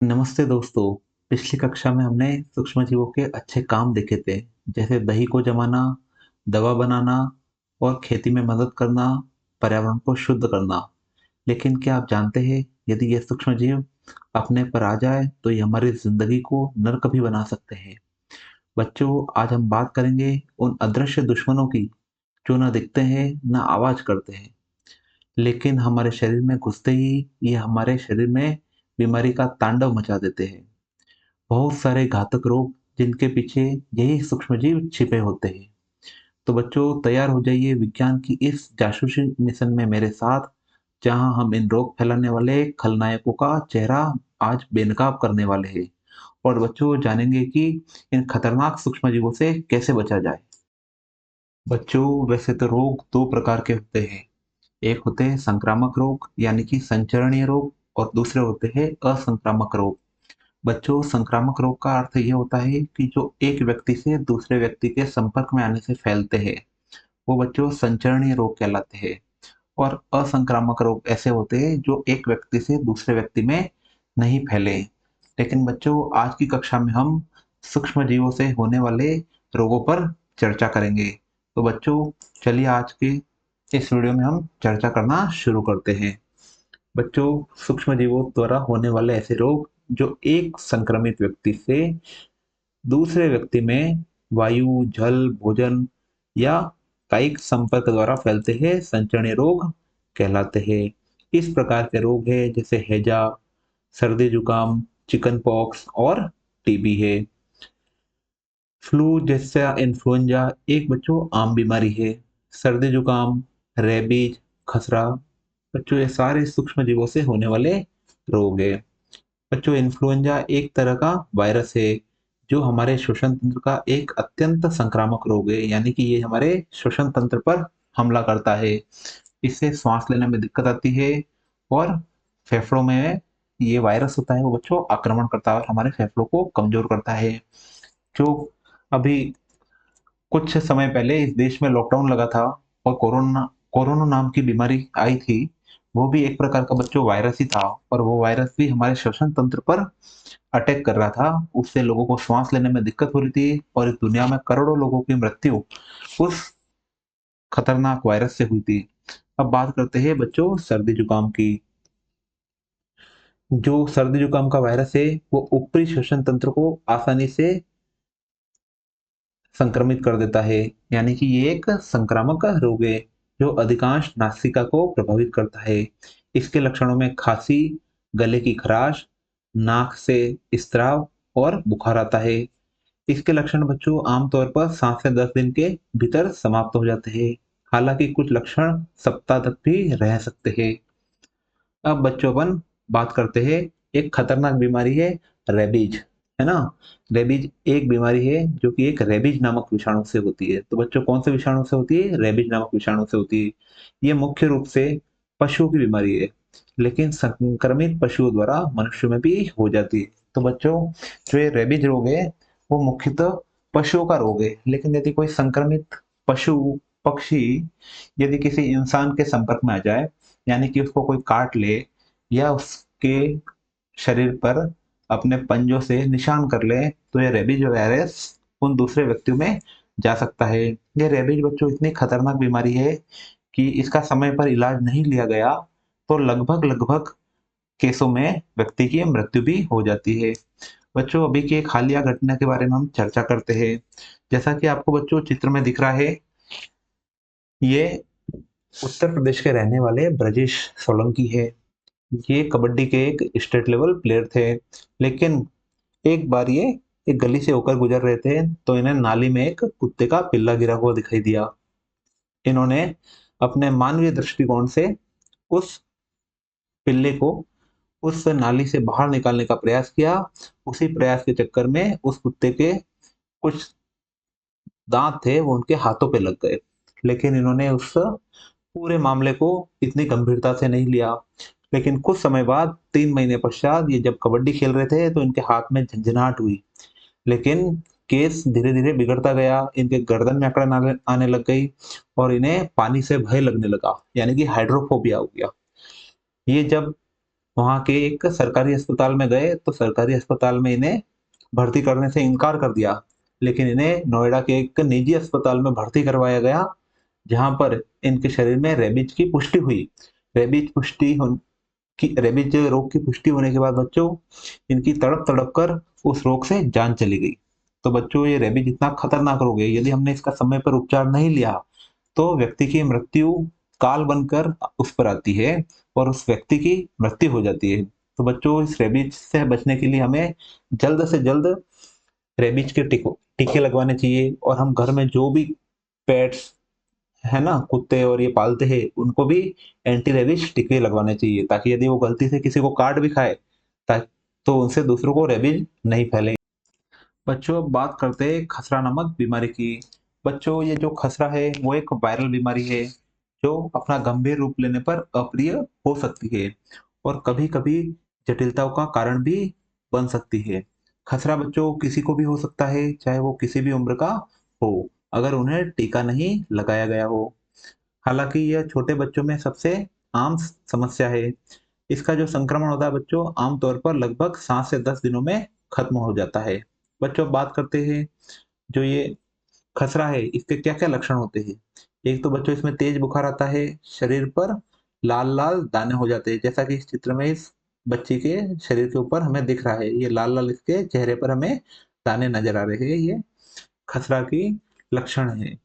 नमस्ते दोस्तों। पिछली कक्षा में हमने सूक्ष्मजीवों के अच्छे काम देखे थे, जैसे दही को जमाना, दवा बनाना और खेती में मदद करना, पर्यावरण को शुद्ध करना। लेकिन क्या आप जानते हैं, यदि ये सूक्ष्मजीव अपने पर आ जाए तो ये हमारी जिंदगी को नर्क भी बना सकते हैं। बच्चों, आज हम बात करेंगे उन अदृश्य दुश्मनों की जो ना दिखते हैं, ना आवाज करते हैं, लेकिन हमारे शरीर में घुसते ही ये हमारे शरीर में बीमारी का तांडव मचा देते हैं। बहुत सारे घातक रोग जिनके पीछे यही सूक्ष्मजीव छिपे होते हैं। तो बच्चों, तैयार हो जाइए विज्ञान की इस जासूसी मिशन में मेरे साथ, जहां हम इन रोग फैलाने वाले खलनायकों का चेहरा आज बेनकाब करने वाले हैं। और बच्चों, जानेंगे कि इन खतरनाक सूक्ष्मजीवों से कैसे बचा जाए। बच्चों, वैसे तो रोग दो प्रकार के होते हैं। एक होते हैं संक्रामक रोग यानी कि संचरणीय रोग, और दूसरे होते हैं असंक्रामक रोग। बच्चों, संक्रामक रोग का अर्थ ये होता है कि जो एक व्यक्ति से दूसरे व्यक्ति के संपर्क में आने से फैलते हैं, वो बच्चों संचरणीय रोग कहलाते हैं। और असंक्रामक रोग ऐसे होते हैं जो एक व्यक्ति से दूसरे व्यक्ति में नहीं फैले। लेकिन बच्चों, आज की कक्षा में हम सूक्ष्म जीवों से होने वाले रोगों पर चर्चा करेंगे। तो बच्चों, चलिए आज के इस वीडियो में हम चर्चा करना शुरू करते हैं। बच्चों, सूक्ष्म जीवों द्वारा होने वाले ऐसे रोग जो एक संक्रमित व्यक्ति से दूसरे व्यक्ति में वायु, जल, भोजन या कायिक संपर्क द्वारा फैलते हैं, संचरणीय रोग कहलाते हैं। इस प्रकार के रोग है जैसे हैजा, सर्दी जुकाम, चिकन पॉक्स और टीबी है। फ्लू जैसा इन्फ्लुएंजा एक बच्चों आम बीमारी है। सर्दी जुकाम, रेबीज, खसरा, बच्चों ये सारे सूक्ष्म जीवों से होने वाले रोग है। बच्चों, इन्फ्लुएंजा एक तरह का वायरस है जो हमारे श्वसन तंत्र का एक अत्यंत संक्रामक रोग है, यानी कि ये हमारे श्वसन तंत्र पर हमला करता है। इससे श्वास लेने में दिक्कत आती है और फेफड़ों में ये वायरस होता है वो बच्चों आक्रमण करता है और हमारे फेफड़ों को कमजोर करता है। जो अभी कुछ समय पहले इस देश में लॉकडाउन लगा था और कोरोना कोरोना नाम की बीमारी आई थी, वो भी एक प्रकार का बच्चों वायरस ही था। और वो वायरस भी हमारे श्वसन तंत्र पर अटैक कर रहा था। उससे लोगों को श्वास लेने में दिक्कत हो रही थी और इस दुनिया में करोड़ों लोगों की मृत्यु उस खतरनाक वायरस से हुई थी। अब बात करते हैं बच्चों सर्दी जुकाम की। जो सर्दी जुकाम का वायरस है वो ऊपरी श्वसन तंत्र को आसानी से संक्रमित कर देता है, यानी कि ये एक संक्रामक रोग है जो अधिकांश नासिका को प्रभावित करता है। इसके लक्षणों में खांसी, गले की खराश, नाक से स्राव और बुखार आता है। इसके लक्षण बच्चों आमतौर पर 7 से 10 दिन के भीतर समाप्त हो जाते हैं। हालांकि कुछ लक्षण सप्ताह तक भी रह सकते हैं। अब बच्चों अपन बात करते हैं, एक खतरनाक बीमारी है रेबीज, है ना। रेबीज एक बीमारी है जो कि एक रेबीज नामक विषाणु से होती है। तो बच्चों कौन से विषाणु से होती है? रेबीज नामक विषाणु से होती है। ये मुख्य रूप से पशुओं की बीमारी है, लेकिन संक्रमित पशुओं द्वारा मनुष्यों में भी हो जाती है। तो बच्चों, जो ये रेबीज रोग है वो मुख्यतः पशुओं का रोग है, लेकिन यदि कोई संक्रमित पशु, पक्षी यदि किसी इंसान के संपर्क में आ जाए, यानी कि उसको कोई काट ले या उसके शरीर पर अपने पंजों से निशान कर ले, तो ये रेबीज वायरस उन दूसरे व्यक्तियों में जा सकता है। ये रेबीज बच्चों इतनी खतरनाक बीमारी है कि इसका समय पर इलाज नहीं लिया गया तो लगभग लगभग केसों में व्यक्ति की मृत्यु भी हो जाती है। बच्चों, अभी की एक हालिया घटना के बारे में हम चर्चा करते हैं। जैसा कि आपको बच्चों चित्र में दिख रहा है, ये उत्तर प्रदेश के रहने वाले ब्रजेश सोलंकी है। ये कबड्डी के एक स्टेट लेवल प्लेयर थे। लेकिन एक बार ये एक गली से होकर गुजर रहे थे तो इन्हें नाली में एक कुत्ते का पिल्ला गिरा हुआ दिखाई दिया। इन्होंने अपने मानवीय दृष्टिकोण से उस पिल्ले को उस नाली से बाहर निकालने का प्रयास किया। उसी प्रयास के चक्कर में उस कुत्ते के कुछ दांत थे वो उनके हाथों पे लग गए। लेकिन इन्होंने उस पूरे मामले को इतनी गंभीरता से नहीं लिया। लेकिन कुछ समय बाद 3 महीने पश्चात ये जब कबड्डी खेल रहे थे तो इनके हाथ में झंझनाहट हुई। लेकिन केस धीरे धीरे बिगड़ता गया, इनके गर्दन में अकड़न आने आने लग गई और इन्हें पानी से भय लगने लगा, यानी कि हाइड्रोफोबिया हो गया। ये जब वहाँ के एक सरकारी अस्पताल में गए, तो सरकारी अस्पताल में इन्हें भर्ती करने से इनकार कर दिया। लेकिन इन्हें नोएडा के एक निजी अस्पताल में भर्ती करवाया गया, जहाँ पर इनके शरीर में रेबीज की पुष्टि हुई। रेबीज पुष्टि होन की रेबीज रोग की पुष्टि होने के बाद बच्चों, इनकी तड़प-तड़प कर उस रोग से जान चली गई। तो बच्चों, ये रेबीज इतना खतरनाक रोग है, यदि हमने इसका समय पर उपचार नहीं लिया, तो व्यक्ति की मृत्यु काल बनकर उस पर आती है और उस व्यक्ति की मृत्यु हो जाती है। तो बच्चों, इस रेबीज से बचने के लिए हमें जल्द से जल्द रेबीज के टीके लगवाने चाहिए, और हम घर में जो भी पेट्स है ना, कुत्ते और ये पालते हैं, उनको भी एंटी रेबीज टीके लगवाने चाहिए, ताकि यदि वो गलती से किसी को काट भी खाए, ता तो उनसे दूसरों को रेबीज नहीं फैले। बच्चों, अब बात करते हैं खसरा नामक बीमारी की। बच्चों, ये जो खसरा है वो एक वायरल बीमारी है, जो अपना गंभीर रूप लेने पर अप्रिय हो सकती है और कभी-कभी जटिलताओं का कारण भी बन सकती है। खसरा बच्चों किसी को भी हो सकता है, चाहे वो किसी भी उम्र का हो, अगर उन्हें टीका नहीं लगाया गया हो। हालाँकि यह छोटे बच्चों में सबसे आम समस्या है। इसका जो संक्रमण होता है बच्चों, आम तौर पर लगभग 7 से 10 दिनों में खत्म हो जाता है। बच्चों, अब बात करते हैं, जो ये खसरा है, इसके क्या-क्या लक्षण होते हैं? एक तो बच्चों, इसमें तेज बुखार आता है, शरीर पर लाल-लाल दाने हो जाते हैं, जैसा कि इस चित्र में इस बच्चे के शरीर के ऊपर हमें दिख रहा है। ये लाल-लाल इसके चेहरे पर हमें दाने नज़र आ रहे हैं, ये खसरा की लक्षण हैं।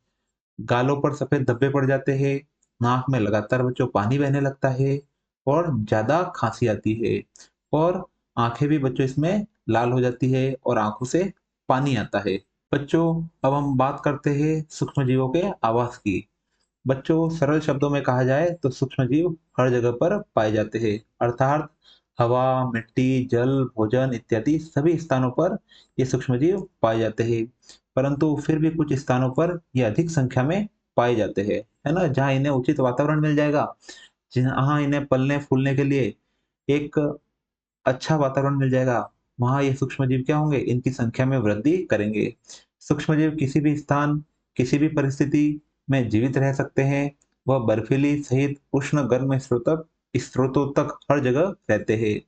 गालों पर सफ़ेद धब्बे पड़ जाते हैं, नाक में लगातार बच्चों पानी बहने लगता है और ज़्यादा खाँसी आती है, और आँखें भी बच्चों इसमें लाल हो जाती है और आँखों से पानी आता है। बच्चों, अब हम बात करते हैं सूक्ष्मजीवों के आवास की। बच्चों, सरल शब्दों में कहा जाए तो सूक्ष्मजीव हर जगह पर पाए जाते हैं, अर्थात हवा, मिट्टी, जल, भोजन इत्यादि सभी स्थानों पर ये सूक्ष्मजीव पाए जाते हैं। परंतु फिर भी कुछ स्थानों पर ये अधिक संख्या में पाए जाते हैं, है ना? जहाँ इन्हें उचित वातावरण मिल जाएगा, जहाँ इन्हें पलने-फूलने के लिए एक अच्छा वातावरण मिल जाएगा, वहाँ ये सूक्ष्मजीव क्या होंगे? इनकी संख्या में वृद्धि करेंगे। सूक्ष्मजीव किसी भी स्थान, किसी भी परिस्थिति में जीवित रह सकते हैं। वह बर्फीली सहित उष्ण गर्म स्रोतों तक हर जगह रहते हैं।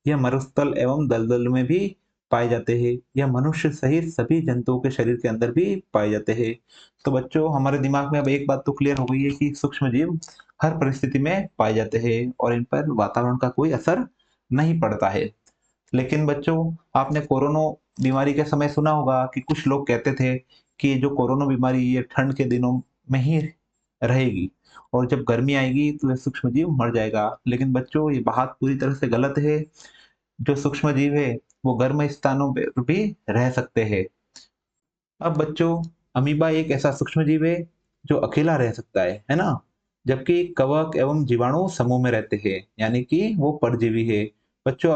यह मरुस्थल एवं दलदल में भी पाए जाते हैं। यह मनुष्य सहित सभी जंतुओं के शरीर के अंदर भी पाए जाते हैं। तो बच्चों, हमारे दिमाग में अब एक बात तो क्लियर हो गई है कि सूक्ष्मजीव हर परिस्थिति में पाए जाते हैं और इन पर वातावरण का कोई असर नहीं पड़ता है। लेकिन बच्चों, आपने कोरोना बीमारी के समय सुना होगा कि कुछ लोग कहते थे कि जो कोरोना बीमारी ये ठंड के दिनों में ही रहेगी और जब गर्मी आएगी तो ये सूक्ष्मजीव मर जाएगा। लेकिन बच्चों, ये बात पूरी तरह से गलत है। जो सूक्ष्मजीव है वो गर्म स्थानों पे भी रह सकते हैं। अब बच्चों, अमीबा एक ऐसा सूक्ष्मजीव है जो अकेला रह सकता है ना? जबकि कवक एवं जीवाणु समूह में रहते हैं, यानी कि वो परजीवी है। बच्चों,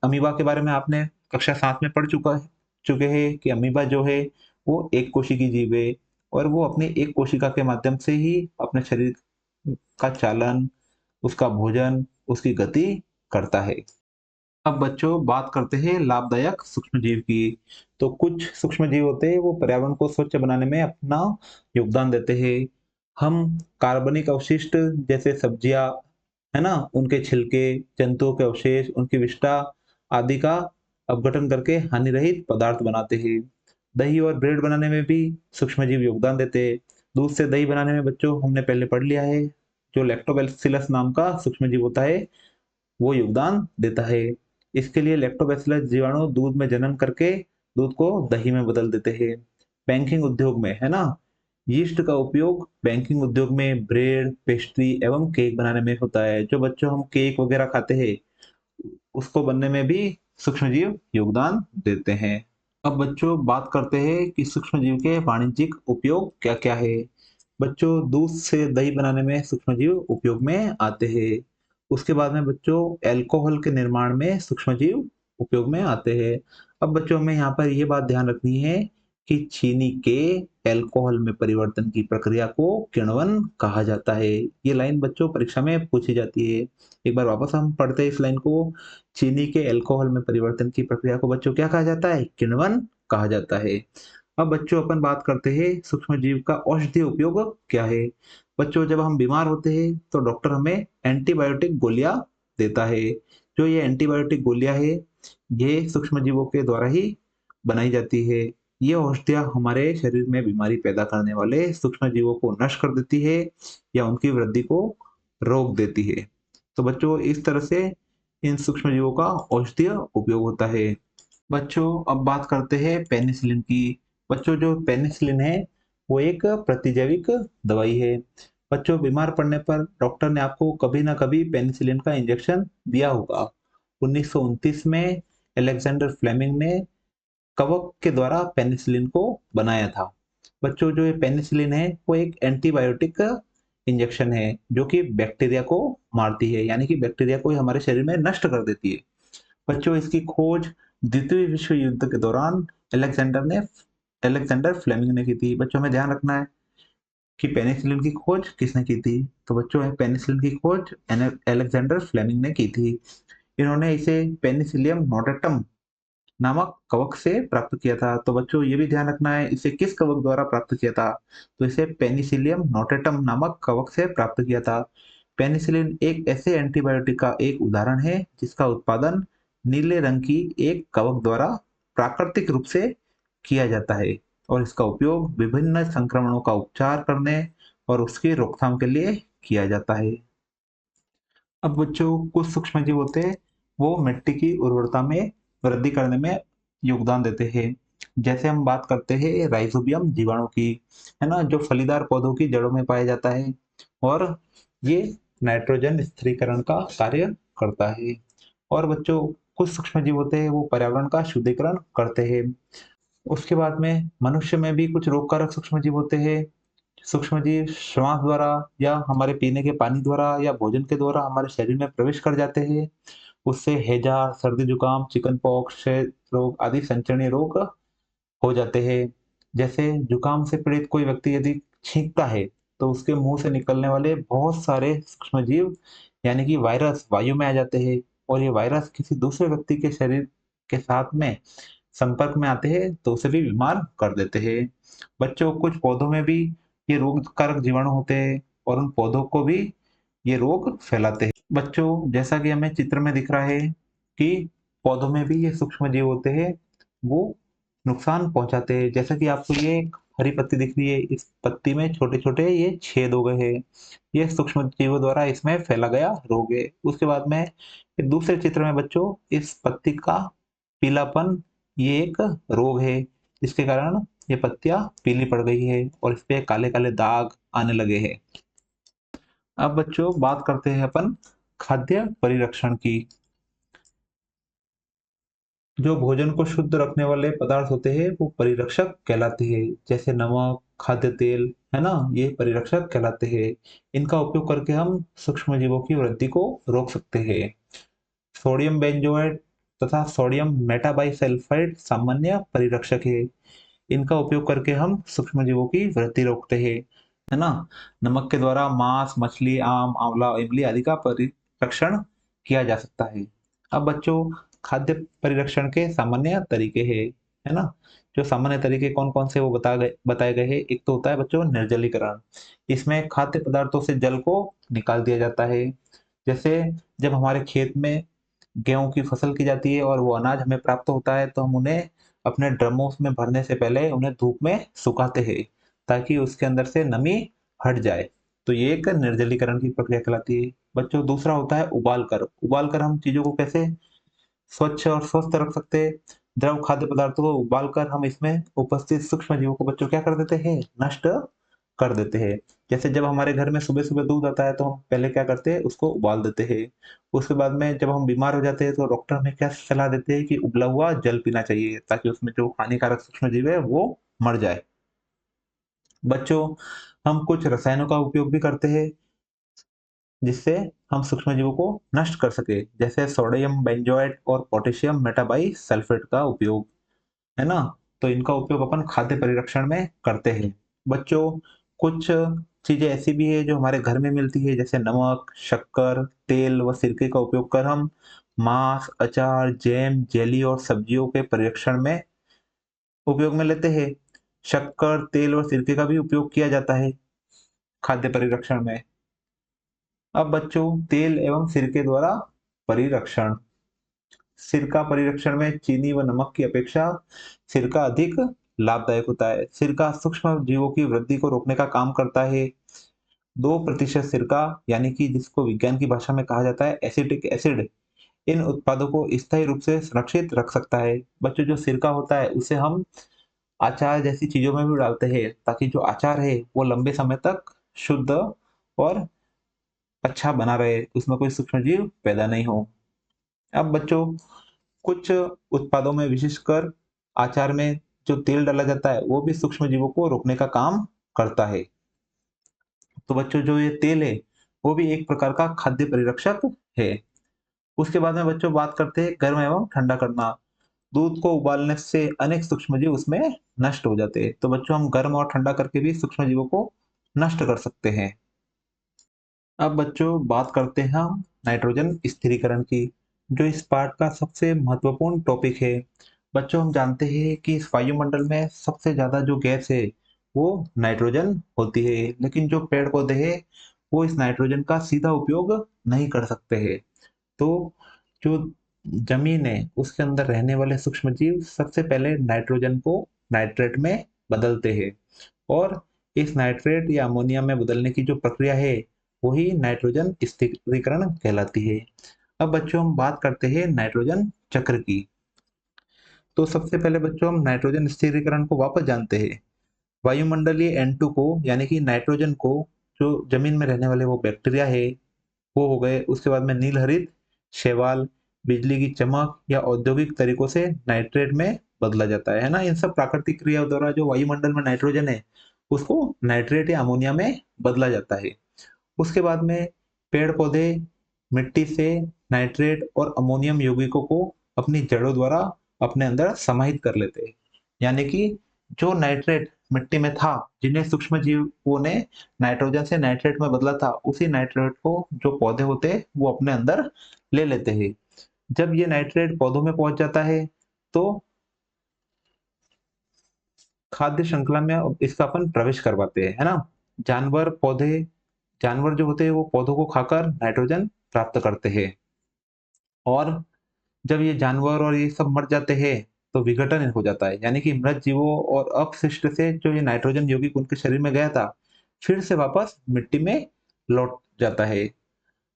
अमीबा के बारे में आपने कक्षा 7 में पढ़ चुके हैं कि अमीबा जो है वो एक कोशिकी जीव है और वो अपनी एक कोशिका के माध्यम से ही अपने शरीर का चालन, उसका भोजन, उसकी गति करता है। अब बच्चों, बात करते हैं लाभदायक सूक्ष्मजीव की। तो कुछ सूक्ष्मजीव होते हैं वो पर्यावरण को स्वच्छ बनाने में अपना योगदान देते हैं। हम कार्बनिक अवशिष्ट जैसे सब्जियां, है ना, उनके छिलके, जंतुओं के अवशेष, उनकी विष्ठा आदि का अपघटन करके हानि रहित पदार्थ बनाते हैं। दही और ब्रेड बनाने में भी सूक्ष्मजीव योगदान देते हैं। दूध से दही बनाने में बच्चों हमने पहले पढ़ लिया है, जो लैक्टोबैसिलस नाम का सूक्ष्मजीव होता है वो योगदान देता है। इसके लिए लैक्टोबैसिलस जीवाणु दूध में जनन करके दूध को दही में बदल देते हैं। बैंकिंग उद्योग में, है ना, यीस्ट का उपयोग बैंकिंग उद्योग में ब्रेड, पेस्ट्री एवं केक बनाने में होता है। जो बच्चों हम केक वगैरह खाते हैं, उसको बनने में भी सूक्ष्मजीव योगदान देते हैं। अब बच्चों, बात करते हैं कि सूक्ष्मजीव के वाणिज्यिक उपयोग क्या-क्या है। बच्चों, दूध से दही बनाने में सूक्ष्मजीव उपयोग में आते हैं। उसके बाद में बच्चों, अल्कोहल के निर्माण में सूक्ष्मजीव उपयोग में आते हैं। अब बच्चों, हमें यहाँ पर ये बात ध्यान रखनी है कि चीनी के अल्कोहल में परिवर्तन की प्रक्रिया को किण्वन कहा जाता है। ये लाइन बच्चों परीक्षा में पूछी जाती है। एक बार वापस हम पढ़ते हैं इस लाइन को। चीनी के अल्कोहल में परिवर्तन की प्रक्रिया को बच्चों क्या कहा जाता है? किण्वन कहा जाता है। अब बच्चों, अपन बात करते हैं सूक्ष्मजीव का औषधीय उपयोग क्या है। बच्चों, जब हम बीमार होते हैं तो डॉक्टर हमें एंटीबायोटिक गोलियां देता है। जो ये एंटीबायोटिक गोलियाँ हैं, ये सूक्ष्मजीवों के द्वारा ही बनाई जाती है। ये औषधियाँ हमारे शरीर में बीमारी पैदा करने वाले सूक्ष्मजीवों को नष्ट कर देती है या उनकी वृद्धि को रोक देती है। तो बच्चों इस तरह से इन सूक्ष्मजीवों का औषधीय उपयोग होता है। बच्चों अब बात करते हैं पेनिसिलिन की। बच्चों जो पेनिसिलिन है वो एक प्रतिजैविक दवाई है। बच्चों बीमार पड़ने पर डॉक्टर ने आपको कभी ना कभी पेनिसिलिन का इंजेक्शन दिया होगा। 1929 में अलेक्जेंडर फ्लेमिंग ने कवक के द्वारा पेनिसिलिन को बनाया था। बच्चों जो ये पेनिसिलिन है वो एक एंटीबायोटिक इंजेक्शन है जो कि बैक्टीरिया को मारती है, यानी कि बैक्टीरिया को हमारे शरीर में नष्ट कर देती है। बच्चों इसकी खोज द्वितीय विश्व युद्ध के दौरान अलेक्जेंडर फ्लेमिंग ने की थी। बच्चों में ध्यान रखना है कि पेनिसिलिन की खोज किसने की थी। तो बच्चों पेनिसिलिन की खोज अलेक्जेंडर फ्लेमिंग ने की थी। इन्होंने इसे पेनिसिलियम नोटेटम नामक कवक से प्राप्त किया था। तो बच्चों ये भी ध्यान रखना है इसे किस कवक द्वारा प्राप्त किया था। तो इसे पेनिसिलियम नोटेटम नामक कवक से प्राप्त किया था। पेनिसिलिन एक ऐसे एंटीबायोटिक का एक उदाहरण है जिसका उत्पादन नीले रंग की एक कवक द्वारा प्राकृतिक रूप से किया जाता है और इसका उपयोग विभिन्न संक्रमणों का उपचार करने और उसकी रोकथाम के लिए किया जाता है। अब बच्चों कुछ सूक्ष्मजीव होते हैं वो मिट्टी की उर्वरता में वृद्धि करने में योगदान देते हैं। जैसे हम बात करते हैं राइजोबियम जीवाणु की, है ना, जो फलीदार पौधों की जड़ों में पाया जाता है और ये नाइट्रोजन स्थिरीकरण का कार्य करता है। और बच्चों कुछ सूक्ष्मजीव होते हैं वो पर्यावरण का शुद्धिकरण करते हैं। उसके बाद में मनुष्य में भी कुछ रोगकारक सूक्ष्मजीव होते हैं। सूक्ष्मजीव श्वास द्वारा या हमारे पीने के पानी द्वारा या भोजन के द्वारा हमारे शरीर में प्रवेश कर जाते हैं। उससे हैजा, सर्दी जुकाम, चिकन पॉक्स, क्षय रोग आदि संचरणीय रोग हो जाते हैं। जैसे जुकाम से पीड़ित कोई व्यक्ति यदि छींकता है तो उसके मुंह से निकलने वाले बहुत सारे सूक्ष्मजीव यानी कि वायरस वायु में आ जाते हैं और ये वायरस किसी दूसरे व्यक्ति के शरीर के साथ में संपर्क में आते हैं तो उसे भी बीमार कर देते हैं। बच्चों कुछ पौधों में भी ये रोगकारक जीवाणु होते हैं और उन पौधों को भी ये रोग फैलाते हैं। बच्चों जैसा कि हमें चित्र में दिख रहा है कि पौधों में भी ये सूक्ष्म जीव होते हैं, वो नुकसान पहुंचाते हैं। जैसा कि आपको ये एक हरी पत्ती दिख रही है, इस पत्ती में छोटे छोटे ये छेद हो गए हैं, ये सूक्ष्म जीवों द्वारा इसमें फैला गया रोग है। उसके बाद में एक दूसरे चित्र में बच्चों इस पत्ती का पीलापन ये एक रोग है जिसके कारण ये पत्तियां पीली पड़ गई है और इस पे काले काले दाग आने लगे हैं। अब बच्चों बात करते हैं अपन खाद्य परिरक्षण की। जो भोजन को शुद्ध रखने वाले पदार्थ होते हैं वो परिरक्षक कहलाते हैं। जैसे नमक, खाद्य तेल, है ना, ये परिरक्षक कहलाते हैं। इनका उपयोग करके हम सूक्ष्म जीवों की वृद्धि को रोक सकते हैं। सोडियम बेंजोएट तथा सोडियम मेटाबाइसल्फाइड सामान्य परिरक्षक है। इनका उपयोग करके हम सूक्ष्म जीवों की वृद्धि रोकते हैं, है ना। नमक के द्वारा मांस, मछली, आम, आंवला, इमली आदि का परिरक्षण किया जा सकता है। अब बच्चों खाद्य परिरक्षण के सामान्य तरीके हैं, है ना। जो सामान्य तरीके कौन कौन से वो बताए गए हैं। एक तो होता है बच्चों निर्जलीकरण। इसमें खाद्य पदार्थों से जल को निकाल दिया जाता है। जैसे जब हमारे खेत में गेहूं की फसल की जाती है और वो अनाज हमें प्राप्त होता है तो हम उन्हें अपने ड्रमों में भरने से पहले उन्हें धूप में सुखाते हैं ताकि उसके अंदर से नमी हट जाए। तो ये एक निर्जलीकरण की प्रक्रिया कहलाती है। बच्चों दूसरा होता है उबाल कर हम चीजों को कैसे स्वच्छ और स्वस्थ रख सकते हैं। द्रव खाद्य पदार्थों को उबाल कर हम इसमें उपस्थित सूक्ष्म जीवों को बच्चों क्या कर देते हैं, नष्ट कर देते हैं। जैसे जब हमारे घर में सुबह सुबह दूध आता है तो हम पहले क्या करते हैं, उसको उबाल देते हैं। उसके बाद में जब हम बीमार हो जाते हैं तो डॉक्टर हमें क्या सलाह देते हैं कि उबला हुआ जल पीना चाहिए ताकि उसमें जो हानिकारक सूक्ष्म जीव है वो मर जाए। बच्चों हम कुछ रसायनों का उपयोग भी करते हैं जिससे हम सूक्ष्म जीवों को नष्ट कर सके। जैसे सोडियम बेंजोएट और पोटेशियम मेटाबाई सल्फेट का उपयोग, है ना। तो इनका उपयोग अपन खाद्य परिरक्षण में करते हैं। बच्चों कुछ चीजें ऐसी भी है जो हमारे घर में मिलती है जैसे नमक, शक्कर, तेल व सिरके का उपयोग कर हम मांस, अचार, जैम, जेली और सब्जियों के परिरक्षण में उपयोग में लेते हैं। शक्कर, तेल और सिरके का भी उपयोग किया जाता है खाद्य परिरक्षण में। अब बच्चों तेल एवं सिरके द्वारा परिरक्षण। सिरका परिरक्षण में चीनी व नमक की अपेक्षा सिरका अधिक लाभदायक होता है। सिरका सूक्ष्म जीवों की वृद्धि को रोकने का काम करता है। 2% सिरका यानी कि जिसको विज्ञान की भाषा में कहा जाता है एसिटिक एसिड, इन उत्पादों को स्थायी रूप से संरक्षित रख सकता है। बच्चों, जो सिरका होता है उसे हम अचार जैसी चीज़ों में भी डालते हैं ताकि जो अचार है वो लंबे समय तक शुद्ध और अच्छा बना रहे, उसमें कोई सूक्ष्मजीव पैदा नहीं हो। अब बच्चों, कुछ उत्पादों में विशेषकर अचार में जो तेल डाला जाता है वो भी सूक्ष्मजीवों को रोकने का काम करता है। तो बच्चों, जो ये तेल है वो भी एक प्रकार का खाद्य परिरक्षक है। उसके बाद में बच्चों बात करते हैं गर्म एवं ठंडा करना। दूध को उबालने से अनेक सूक्ष्मजीव उसमें नष्ट हो जाते हैं। तो बच्चों, हम गर्म और ठंडा करके भी सूक्ष्मजीवों को नष्ट कर सकते हैं। अब बच्चों बात करते हैं हम नाइट्रोजन स्थिरीकरण की, जो इस पाठ का सबसे महत्वपूर्ण टॉपिक है। बच्चों, हम जानते हैं कि इस वायुमंडल में सबसे ज्यादा जो गैस है वो नाइट्रोजन होती है, लेकिन जो पेड़ पौधे हैं वो इस नाइट्रोजन का सीधा उपयोग नहीं कर सकते हैं। तो जो जमीन है उसके अंदर रहने वाले सूक्ष्मजीव सबसे पहले नाइट्रोजन को नाइट्रेट में बदलते हैं, और इस नाइट्रेट या अमोनिया में बदलने की जो प्रक्रिया है वही नाइट्रोजन स्थिरीकरण कहलाती है। अब बच्चों हम बात करते हैं नाइट्रोजन चक्र की। तो सबसे पहले बच्चों हम नाइट्रोजन स्थिरीकरण को वापस जानते हैं। वायुमंडलीय N2 को यानी कि नाइट्रोजन को, जो जमीन में रहने वाले वो बैक्टीरिया है वो हो गए। उसके बाद में नीलहरित, शैवाल, बिजली की चमक या औद्योगिक तरीकों से नाइट्रेट में बदला जाता है ना। इन सब प्राकृतिक क्रियाओं द्वारा जो वायुमंडल में नाइट्रोजन है उसको नाइट्रेट या अमोनिया में बदला जाता है। उसके बाद में पेड़ पौधे मिट्टी से नाइट्रेट और अमोनियम यौगिकों को अपनी जड़ों द्वारा अपने अंदर समाहित कर लेते हैं। यानी कि जो नाइट्रेट मिट्टी में था, जिन्हें सूक्ष्म जीवों ने नाइट्रोजन से नाइट्रेट में बदला था, उसी नाइट्रेट को जो पौधे होते हैं वो अपने अंदर ले लेते हैं। जब ये नाइट्रेट पौधों में पहुंच जाता है तो खाद्य श्रृंखला में इसका अपन प्रवेश करवाते हैं, है ना। जानवर पौधे जानवर जो होते हैं वो पौधों को खाकर नाइट्रोजन प्राप्त करते हैं, और जब ये जानवर और ये सब मर जाते हैं तो विघटन हो जाता है, यानी कि मृत जीवों और अपशिष्ट से जो ये नाइट्रोजन यौगिक उनके शरीर में गया था फिर से वापस मिट्टी में लौट जाता है।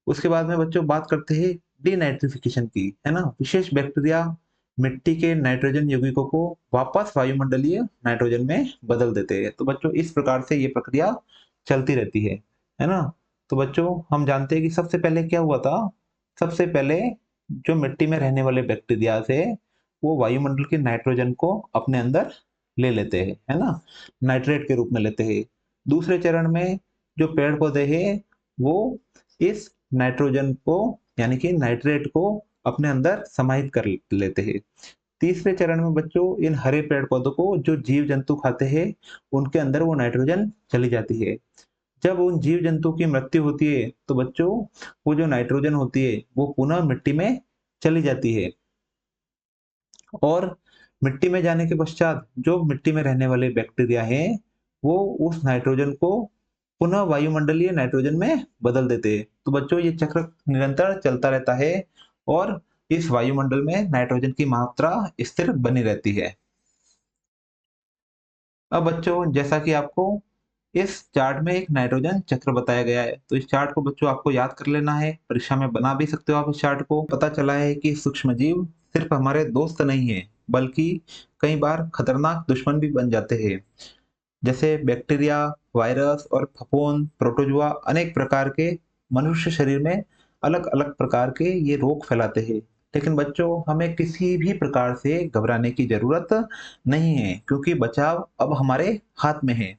उसके बाद में बच्चों बात करते हैं डीनाइट्रिफिकेशन की, है ना। विशेष बैक्टीरिया मिट्टी के नाइट्रोजन यौगिकों को वापस वायुमंडलीय नाइट्रोजन में बदल देते हैं। तो बच्चों इस प्रकार से ये प्रक्रिया चलती रहती है ना। तो बच्चों हम जानते हैं कि सबसे पहले क्या हुआ था। सबसे पहले जो मिट्टी में रहने वाले बैक्टीरिया थे वो वायुमंडल के नाइट्रोजन को अपने अंदर ले लेते हैं, है ना, नाइट्रेट के रूप में लेते हैं। दूसरे चरण में जो पेड़ पौधे हैं वो इस नाइट्रोजन को यानी कि नाइट्रेट को अपने अंदर समाहित कर लेते हैं। तीसरे चरण में बच्चों इन हरे पेड़ पौधों को जो जीव जंतु खाते हैं उनके अंदर वो नाइट्रोजन चली जाती है। जब उन जीव जंतु की मृत्यु होती है तो बच्चों वो जो नाइट्रोजन होती है वो पुनः मिट्टी में चली जाती है, और मिट्टी में जाने के पश्चात जो मिट्टी में रहने वाले बैक्टीरिया हैं वो उस नाइट्रोजन को पुनः वायुमंडलीय नाइट्रोजन में बदल देते हैं। तो बच्चों ये चक्र निरंतर चलता रहता है और इस वायुमंडल में नाइट्रोजन की मात्रा स्थिर बनी रहती है। अब बच्चों जैसा कि आपको इस चार्ट में एक नाइट्रोजन चक्र बताया गया है, तो इस चार्ट को बच्चों आपको याद कर लेना है, परीक्षा में बना भी सकते हो आप इस चार्ट को। पता चला है कि सूक्ष्मजीव सिर्फ हमारे दोस्त नहीं है बल्कि कई बार खतरनाक दुश्मन भी बन जाते हैं। जैसे बैक्टीरिया, वायरस और फफूंद, प्रोटोजुआ अनेक प्रकार के मनुष्य शरीर में अलग अलग प्रकार के ये रोग फैलाते हैं। लेकिन बच्चों हमें किसी भी प्रकार से घबराने की जरूरत नहीं है, क्योंकि बचाव अब हमारे हाथ में है।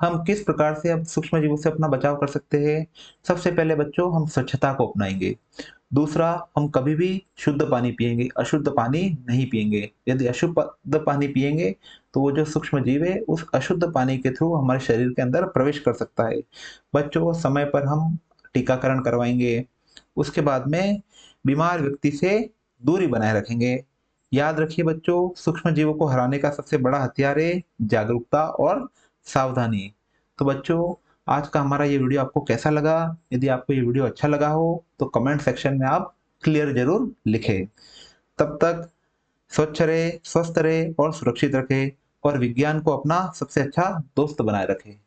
हम किस प्रकार से अब सूक्ष्म जीवों से अपना बचाव कर सकते हैं। सबसे पहले बच्चों हम स्वच्छता को अपनाएंगे। दूसरा, हम कभी भी शुद्ध पानी पिएंगे, अशुद्ध पानी नहीं पिएंगे। यदि अशुद्ध पानी पिएंगे तो वो जो सूक्ष्म जीव है उस अशुद्ध पानी के थ्रू हमारे शरीर के अंदर प्रवेश कर सकता है। बच्चों समय पर हम टीकाकरण करवाएंगे। उसके बाद में बीमार व्यक्ति से दूरी बनाए रखेंगे। याद रखिए बच्चों, सूक्ष्म जीवों को हराने का सबसे बड़ा हथियार है जागरूकता और सावधानी। तो बच्चों आज का हमारा ये वीडियो आपको कैसा लगा। यदि आपको ये वीडियो अच्छा लगा हो तो कमेंट सेक्शन में आप क्लियर ज़रूर लिखें। तब तक स्वच्छ रहे, स्वस्थ रहे और सुरक्षित रखें और विज्ञान को अपना सबसे अच्छा दोस्त बनाए रखें।